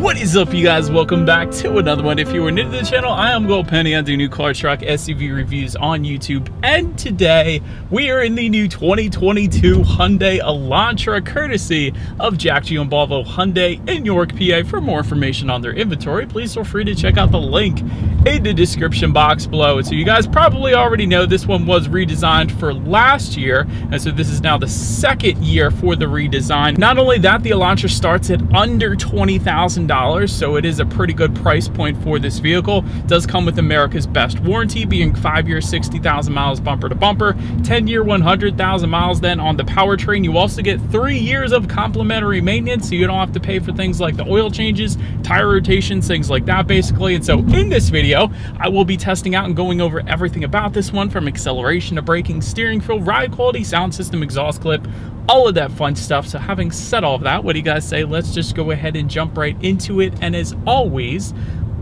What is up, you guys? Welcome back to another one. If you are new to the channel, I am Gold Penny. I do new car, truck, SUV reviews on YouTube, and today we are in the new 2022 Hyundai Elantra, courtesy of Jack G and Volvo Hyundai in York, PA. For more information on their inventory, please feel free to check out the link in the description box below. So you guys probably already know this one was redesigned for last year, and so this is now the second year for the redesign. Not only that, the Elantra starts at under $20,000, so it is a pretty good price point for this vehicle. It does come with America's best warranty, being 5 years, 60,000 miles bumper to bumper, 10-year, 100,000 miles. Then on the powertrain, you also get 3 years of complimentary maintenance, so you don't have to pay for things like the oil changes, tire rotations, things like that, basically. And so in this video, I will be testing out and going over everything about this one, from acceleration to braking, steering feel, ride quality, sound system, exhaust clip, all of that fun stuff. So having said all of that, what do you guys say? Let's just go ahead and jump right into it. And as always,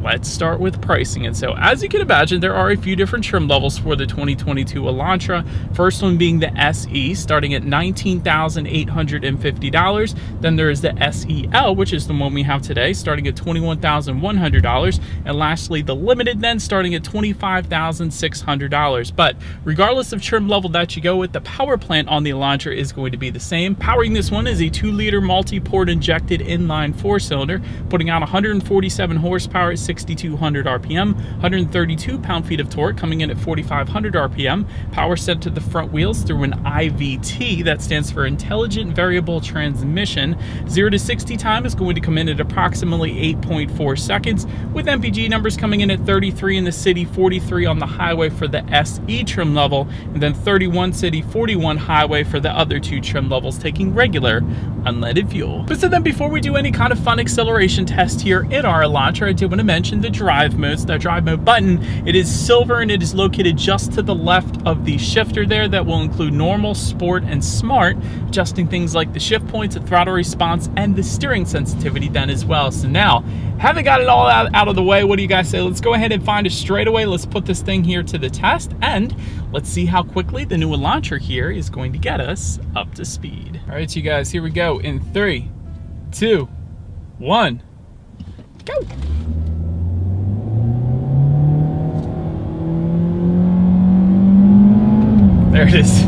let's start with pricing. And so as you can imagine, there are a few different trim levels for the 2022 Elantra. First one being the SE, starting at $19,850. Then there is the SEL, which is the one we have today, starting at $21,100. And lastly, the Limited, then starting at $25,600. But regardless of trim level that you go with, the power plant on the Elantra is going to be the same. Powering this one is a 2-liter multi-port injected inline 4-cylinder, putting out 147 horsepower at 6,200 RPM, 132 pound-feet of torque, coming in at 4,500 RPM. Power sent to the front wheels through an IVT, that stands for Intelligent Variable Transmission. 0 to 60 time is going to come in at approximately 8.4 seconds, with MPG numbers coming in at 33 in the city, 43 on the highway for the SE trim level, and then 31 city, 41 highway for the other 2 trim levels, taking regular unleaded fuel. But so then, before we do any kind of fun acceleration test here in our Elantra, I do want to mention the drive modes. The drive mode button, it is silver and it is located just to the left of the shifter there. That will include normal, sport, and smart, adjusting things like the shift points, the throttle response, and the steering sensitivity then as well. So now, having got it all out of the way, what do you guys say? Let's go ahead and find a straightaway. Let's put this thing here to the test, and let's see how quickly the new Elantra here is going to get us up to speed. All right, you guys, here we go in 3, 2, 1, go. There it is.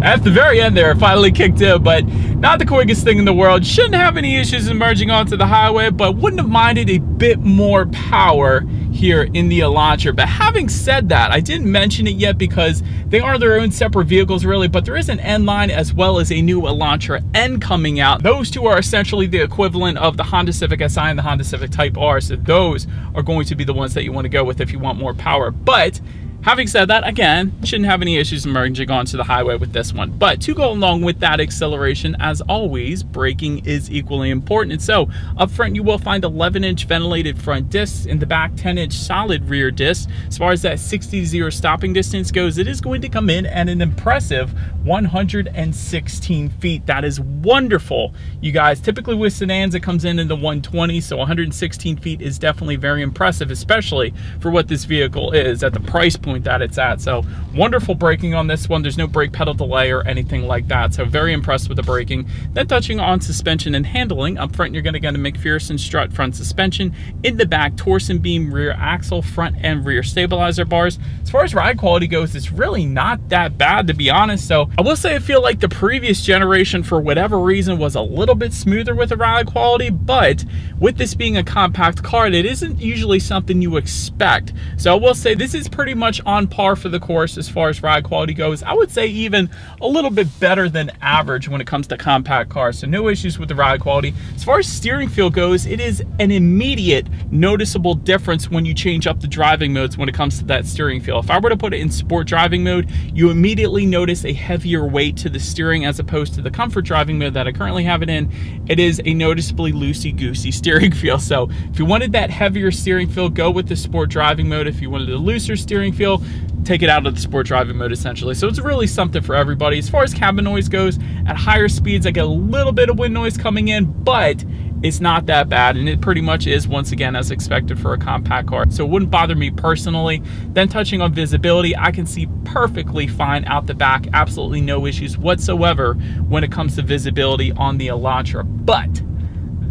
At the very end there, it finally kicked in, but not the quickest thing in the world. Shouldn't have any issues in merging onto the highway, but wouldn't have minded a bit more power here in the Elantra. But having said that, I didn't mention it yet because they are their own separate vehicles really, but there is an N line as well as a new Elantra N coming out. Those two are essentially the equivalent of the Honda Civic Si and the Honda Civic Type R, so those are going to be the ones that you want to go with if you want more power. But having said that, again, shouldn't have any issues merging onto the highway with this one. But to go along with that acceleration, as always, braking is equally important. And so up front, you will find 11-inch ventilated front discs. In the back, 10-inch solid rear discs. As far as that 60 to 0 stopping distance goes, it is going to come in at an impressive 116 feet. That is wonderful, you guys. Typically with sedans, it comes in the 120, so 116 feet is definitely very impressive, especially for what this vehicle is at the price point that it's at. So wonderful braking on this one. There's no brake pedal delay or anything like that, so very impressed with the braking. Then touching on suspension and handling, up front you're going to get a McPherson strut front suspension. In the back, torsion beam rear axle, front and rear stabilizer bars. As far as ride quality goes, it's really not that bad, to be honest. So I will say I feel like the previous generation, for whatever reason, was a little bit smoother with the ride quality, but with this being a compact car, it isn't usually something you expect. So I will say this is pretty much on par for the course as far as ride quality goes. I would say even a little bit better than average when it comes to compact cars, so no issues with the ride quality. As far as steering feel goes, it is an immediate noticeable difference when you change up the driving modes when it comes to that steering feel. If I were to put it in sport driving mode, you immediately notice a heavier weight to the steering as opposed to the comfort driving mode that I currently have it in. It is a noticeably loosey-goosey steering feel. So if you wanted that heavier steering feel, go with the sport driving mode. If you wanted a looser steering feel, take it out of the sport driving mode essentially. So it's really something for everybody. As far as cabin noise goes, at higher speeds I get a little bit of wind noise coming in, but it's not that bad, and it pretty much is, once again, as expected for a compact car, so it wouldn't bother me personally. Then touching on visibility, I can see perfectly fine out the back, absolutely no issues whatsoever when it comes to visibility on the Elantra. But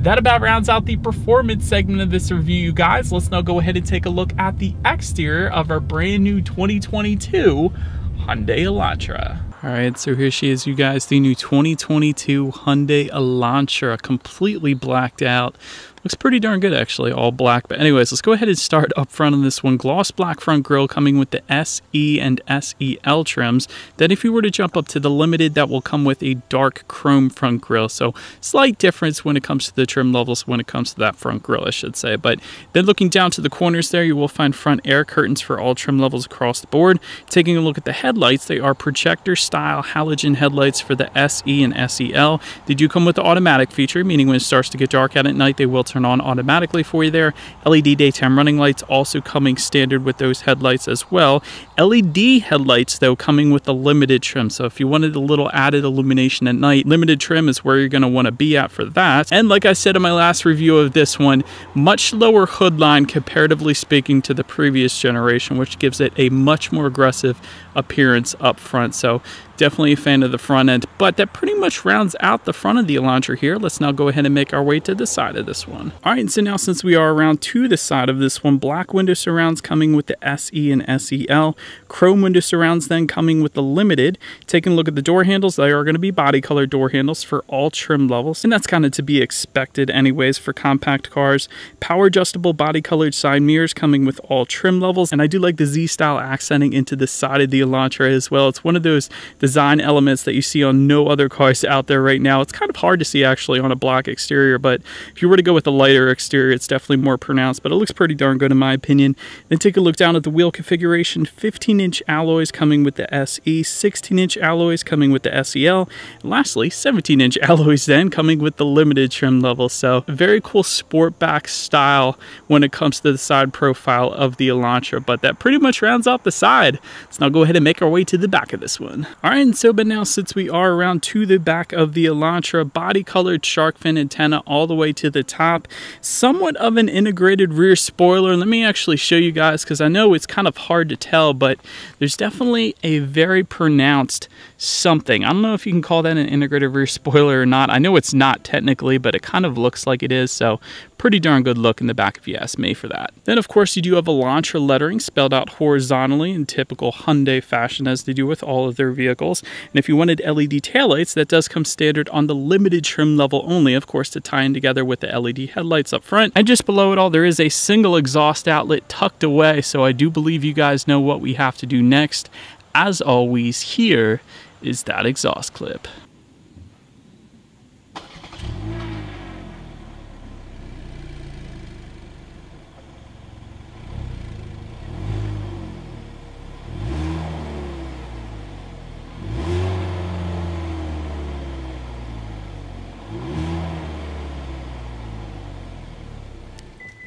that about rounds out the performance segment of this review, you guys. Let's now go ahead and take a look at the exterior of our brand new 2022 Hyundai Elantra. All right, so here she is, you guys, the new 2022 Hyundai Elantra, completely blacked out. Looks pretty darn good, actually, all black. But anyways, let's go ahead and start up front on this one. Gloss black front grille coming with the SE and SEL trims. Then if you were to jump up to the Limited, that will come with a dark chrome front grille. So slight difference when it comes to the trim levels, when it comes to that front grille, I should say. But then looking down to the corners there, you will find front air curtains for all trim levels across the board. Taking a look at the headlights, they are projector-style halogen headlights for the SE and SEL. They do come with the automatic feature, meaning when it starts to get dark out at night, they will turn on automatically for you there. LED daytime running lights also coming standard with those headlights as well. LED headlights, though, coming with the Limited trim. So if you wanted a little added illumination at night, Limited trim is where you're going to want to be at for that. And like I said in my last review of this one, much lower hood line comparatively speaking to the previous generation, which gives it a much more aggressive appearance up front. So definitely a fan of the front end, but that pretty much rounds out the front of the Elantra here. Let's now go ahead and make our way to the side of this one. All right, so now since we are around to the side of this one, black window surrounds coming with the SE and SEL, chrome window surrounds then coming with the Limited. Taking a look at the door handles, they are going to be body color door handles for all trim levels, and that's kind of to be expected anyways for compact cars. Power adjustable body colored side mirrors coming with all trim levels, and I do like the Z-style accenting into the side of the Elantra as well. It's one of those design elements that you see on no other cars out there right now. It's kind of hard to see actually on a black exterior, but if you were to go with a lighter exterior, it's definitely more pronounced, but it looks pretty darn good in my opinion. Then take a look down at the wheel configuration. 15-inch alloys coming with the SE, 16-inch alloys coming with the SEL, and lastly 17-inch alloys then coming with the Limited trim level. So a very cool sportback style when it comes to the side profile of the Elantra, but that pretty much rounds out the side. Let's now go ahead and make our way to the back of this one. All right, and so but now since we are around to the back of the Elantra, body colored shark fin antenna all the way to the top, somewhat of an integrated rear spoiler. Let me actually show you guys, because I know it's kind of hard to tell, but there's definitely a very pronounced something. I don't know if you can call that an integrated rear spoiler or not. I know it's not technically, but it kind of looks like it is, so pretty darn good look in the back if you ask me for that. Then of course you do have Elantra lettering spelled out horizontally in typical Hyundai fashion as they do with all of their vehicles. And if you wanted LED taillights, that does come standard on the Limited trim level only, of course, to tie in together with the LED headlights up front. And just below it all, there is a single exhaust outlet tucked away, so I do believe you guys know what we have to do next. As always, here is that exhaust clip.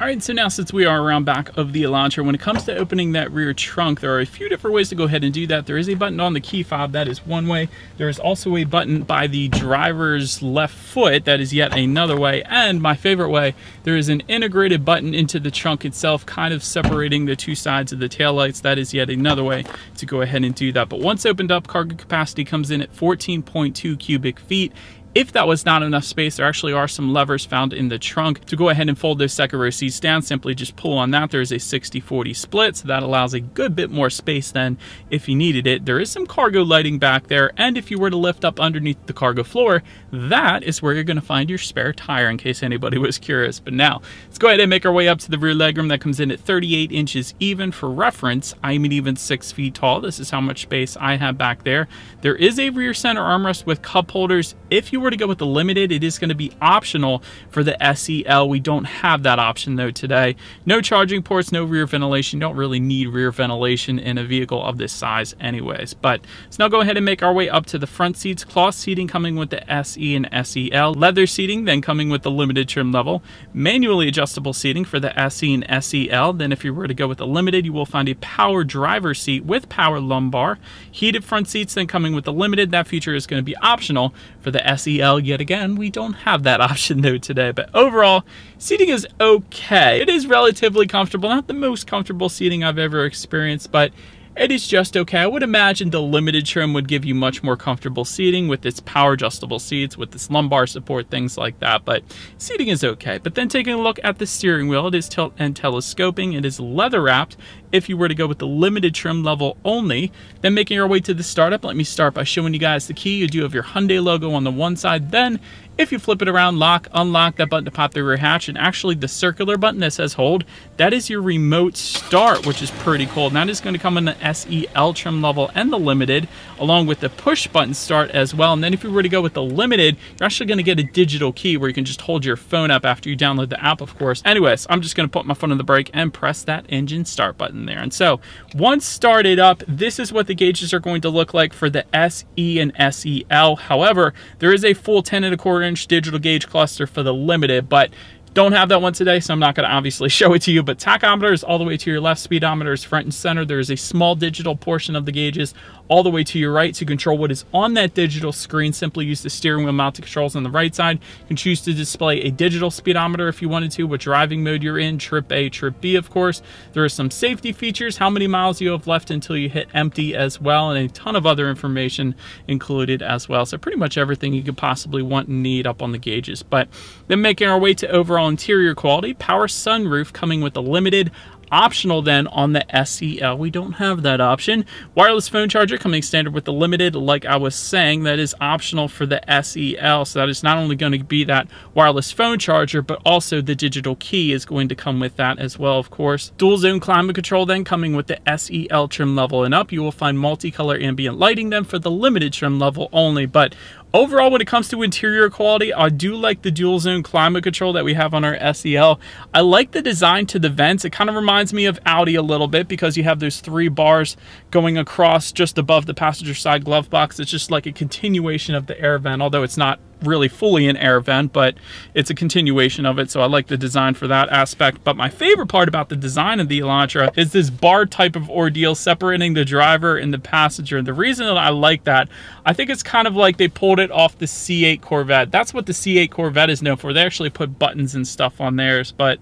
All right, so now since we are around back of the Elantra, when it comes to opening that rear trunk, there are a few different ways to go ahead and do that. There is a button on the key fob, that is one way. There is also a button by the driver's left foot, that is yet another way. And my favorite way, there is an integrated button into the trunk itself, kind of separating the two sides of the taillights. That is yet another way to go ahead and do that. But once opened up, cargo capacity comes in at 14.2 cubic feet. If that was not enough space, there actually are some levers found in the trunk to go ahead and fold those second row seats down. Simply just pull on that. There's a 60-40 split, so that allows a good bit more space then if you needed it. There is some cargo lighting back there, and if you were to lift up underneath the cargo floor, that is where you're going to find your spare tire, in case anybody was curious. But now, let's go ahead and make our way up to the rear legroom. That comes in at 38 inches even. For reference, I'm an even 6 feet tall. This is how much space I have back there. There is a rear center armrest with cup holders. If you were to go with the Limited, it is going to be optional for the SEL. We don't have that option though today. No charging ports, no rear ventilation. You don't really need rear ventilation in a vehicle of this size anyways. But let's now go ahead and make our way up to the front seats. Cloth seating coming with the SE and SEL. Leather seating then coming with the Limited trim level. Manually adjustable seating for the SE and SEL. Then if you were to go with the Limited, you will find a power driver seat with power lumbar. Heated front seats then coming with the Limited. That feature is going to be optional for the SEL. Yet again, we don't have that option though today, but overall, seating is okay. It is relatively comfortable, not the most comfortable seating I've ever experienced, but it is just okay. I would imagine the limited trim would give you much more comfortable seating with its power adjustable seats, with its lumbar support, things like that, but seating is okay. But then taking a look at the steering wheel, it is tilt and telescoping. It is leather wrapped if you were to go with the limited trim level only. Then making our way to the startup, let me start by showing you guys the key. You do have your Hyundai logo on the one side. Then if you flip it around, lock, unlock, that button to pop the rear hatch, and actually the circular button that says hold, that is your remote start, which is pretty cool. And that is going to come in the SEL trim level and the limited, along with the push button start as well. And then if you were to go with the limited, you're actually going to get a digital key where you can just hold your phone up after you download the app, of course. Anyways, I'm just going to put my foot on the brake and press that engine start button there. And so once started up, this is what the gauges are going to look like for the SE and SEL. However, there is a full 10¼ inch digital gauge cluster for the limited, but don't have that one today, so I'm not going to obviously show it to you. But tachometer is all the way to your left, speedometer is front and center. There is a small digital portion of the gauges all the way to your right. To control what is on that digital screen, simply use the steering wheel mounted controls on the right side. You can choose to display a digital speedometer if you wanted to, what driving mode you're in, trip A, trip B, of course. There are some safety features, how many miles you have left until you hit empty as well, and a ton of other information included as well. So pretty much everything you could possibly want and need up on the gauges. But then making our way to overall interior quality, power sunroof coming with the limited. Optional then on the SEL, we don't have that option. Wireless phone charger coming standard with the limited. Like I was saying, that is optional for the SEL, so that is not only going to be that wireless phone charger, but also the digital key is going to come with that as well, of course. Dual zone climate control then coming with the SEL trim level and up. You will find multicolor ambient lighting then for the limited trim level only. But overall, when it comes to interior quality, I do like the dual zone climate control that we have on our SEL. I like the design to the vents. It kind of reminds me of Audi a little bit because you have those 3 bars going across just above the passenger side glove box. It's just like a continuation of the air vent, although it's not really fully an air vent, but it's a continuation of it, so I like the design for that aspect. But my favorite part about the design of the Elantra is this bar type of ordeal separating the driver and the passenger. And the reason that I like that, I think it's kind of like they pulled it off the C8 Corvette. That's what the C8 Corvette is known for. They actually put buttons and stuff on theirs, but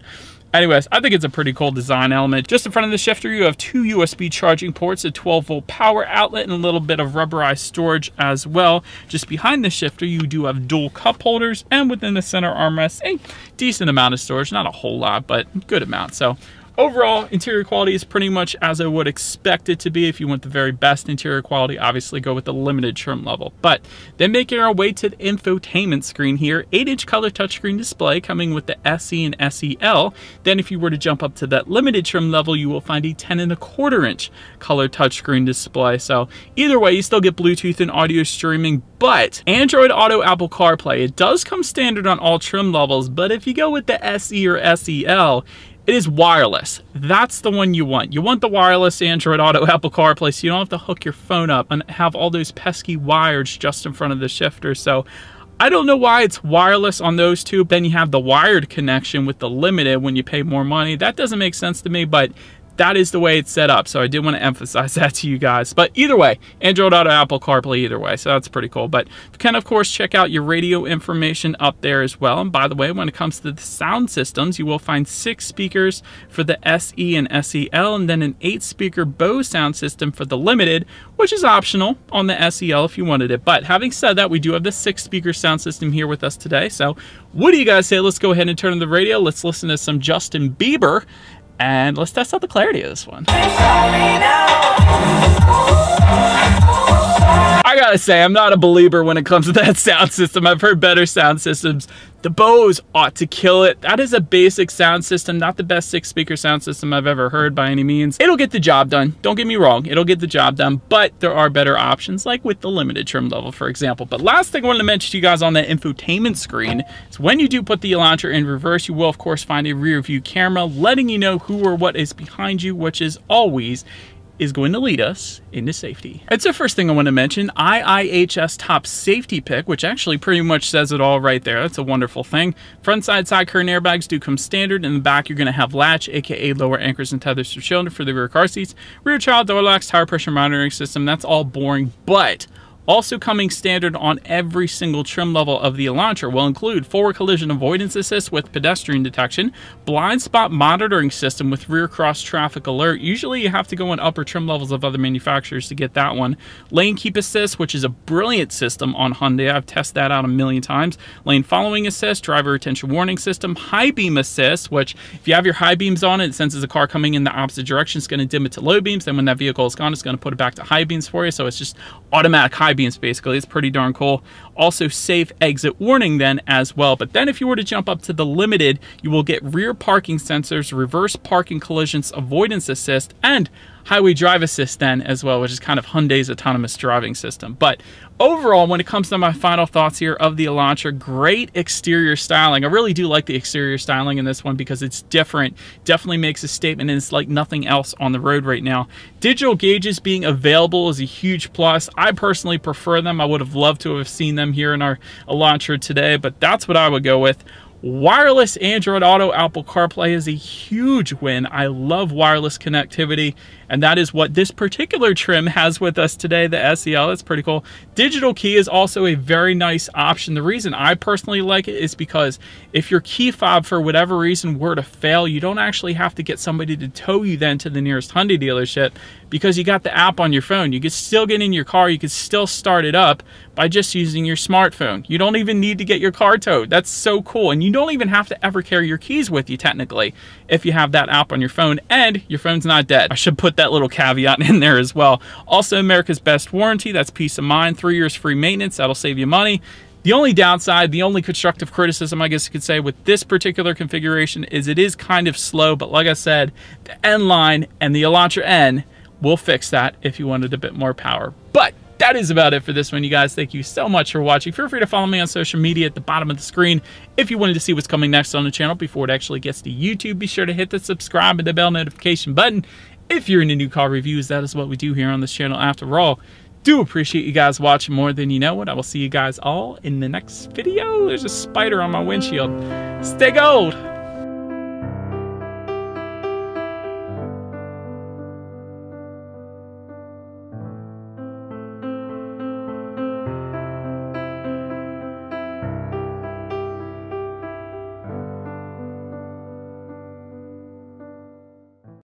anyways, I think it's a pretty cool design element. Just in front of the shifter, you have 2 USB charging ports, a 12-volt power outlet, and a little bit of rubberized storage as well. Just behind the shifter, you do have dual cup holders, and within the center armrest, a decent amount of storage. Not a whole lot, but good amount. So overall, interior quality is pretty much as I would expect it to be. If you want the very best interior quality, obviously go with the limited trim level. But then making our way to the infotainment screen here, 8-inch color touchscreen display coming with the SE and SEL. Then if you were to jump up to that limited trim level, you will find a 10.25-inch color touchscreen display. So either way, you still get Bluetooth and audio streaming, but Android Auto, Apple CarPlay, it does come standard on all trim levels. But if you go with the SE or SEL, it is wireless. That's the one you want. You want the wireless Android Auto, Apple CarPlay, so you don't have to hook your phone up and have all those pesky wires just in front of the shifter. So I don't know why it's wireless on those two. Then you have the wired connection with the limited when you pay more money. That doesn't make sense to me, but that is the way it's set up, so I did want to emphasize that to you guys. But either way, Android Auto, Apple CarPlay, either way, so that's pretty cool. But you can, of course, check out your radio information up there as well. And by the way, when it comes to the sound systems, you will find 6 speakers for the SE and SEL, and then an 8-speaker Bose sound system for the limited, which is optional on the SEL if you wanted it. But having said that, we do have the 6-speaker sound system here with us today. So what do you guys say? Let's go ahead and turn on the radio. Let's listen to some Justin Bieber, and let's test out the clarity of this one. I gotta say, I'm not a believer when it comes to that sound system. I've heard better sound systems. The Bose ought to kill it. That is a basic sound system, not the best 6-speaker sound system I've ever heard by any means. It'll get the job done. Don't get me wrong. It'll get the job done, but there are better options, like with the limited trim level, for example. But last thing I wanted to mention to you guys on that infotainment screen is when you do put the Elantra in reverse, you will, of course, find a rear view camera letting you know who or what is behind you, which is always is going to lead us into safety. It's the first thing I want to mention, IIHS top safety pick, which actually pretty much says it all right there. That's a wonderful thing. Front side curtain airbags do come standard. In the back, you're going to have latch, aka lower anchors and tethers for children for the rear car seats. Rear child door locks, tire pressure monitoring system. That's all boring, but Also coming standard on every single trim level of the Elantra will include forward collision avoidance assist with pedestrian detection, blind spot monitoring system with rear cross traffic alert. Usually you have to go in upper trim levels of other manufacturers to get that one. Lane keep assist, which is a brilliant system on Hyundai. I've tested that out a million times. Lane following assist, driver attention warning system, high beam assist, which if you have your high beams on it senses a car coming in the opposite direction, it's going to dim it to low beams. Then when that vehicle is gone, it's going to put it back to high beams for you. So it's just automatic high beams basically. It's pretty darn cool. Also safe exit warning then as well. But then if you were to jump up to the limited, you will get rear parking sensors, reverse parking collisions avoidance assist, and highway drive assist then as well, which is kind of Hyundai's autonomous driving system. But overall, when it comes to my final thoughts here of the Elantra, great exterior styling. I really do like the exterior styling in this one because it's different. Definitely makes a statement, and it's like nothing else on the road right now. Digital gauges being available is a huge plus. I personally prefer them. I would have loved to have seen them here in our Elantra today, but that's what I would go with. Wireless Android Auto Apple CarPlay is a huge win. I love wireless connectivity, and that is what this particular trim has with us today, the SEL. That's pretty cool. Digital key is also a very nice option. The reason I personally like it is because if your key fob for whatever reason were to fail, you don't actually have to get somebody to tow you then to the nearest Hyundai dealership because you got the app on your phone. You could still get in your car, you could still start it up by just using your smartphone. You don't even need to get your car towed. That's so cool. And you don't even have to ever carry your keys with you technically if you have that app on your phone and your phone's not dead. I should put that little caveat in there as well. Also, America's best warranty, that's peace of mind. 3 years free maintenance, that'll save you money. The only downside, the only constructive criticism I guess you could say with this particular configuration is it is kind of slow, but like I said, the N line and the Elantra N will fix that if you wanted a bit more power. But that is about it for this one, you guys. Thank you so much for watching. Feel free to follow me on social media at the bottom of the screen. If you wanted to see what's coming next on the channel before it actually gets to YouTube, be sure to hit the subscribe and the bell notification button. If you're into new car reviews, that is what we do here on this channel after all. Do appreciate you guys watching more than you know it. I will see you guys all in the next video. There's a spider on my windshield. Stay gold.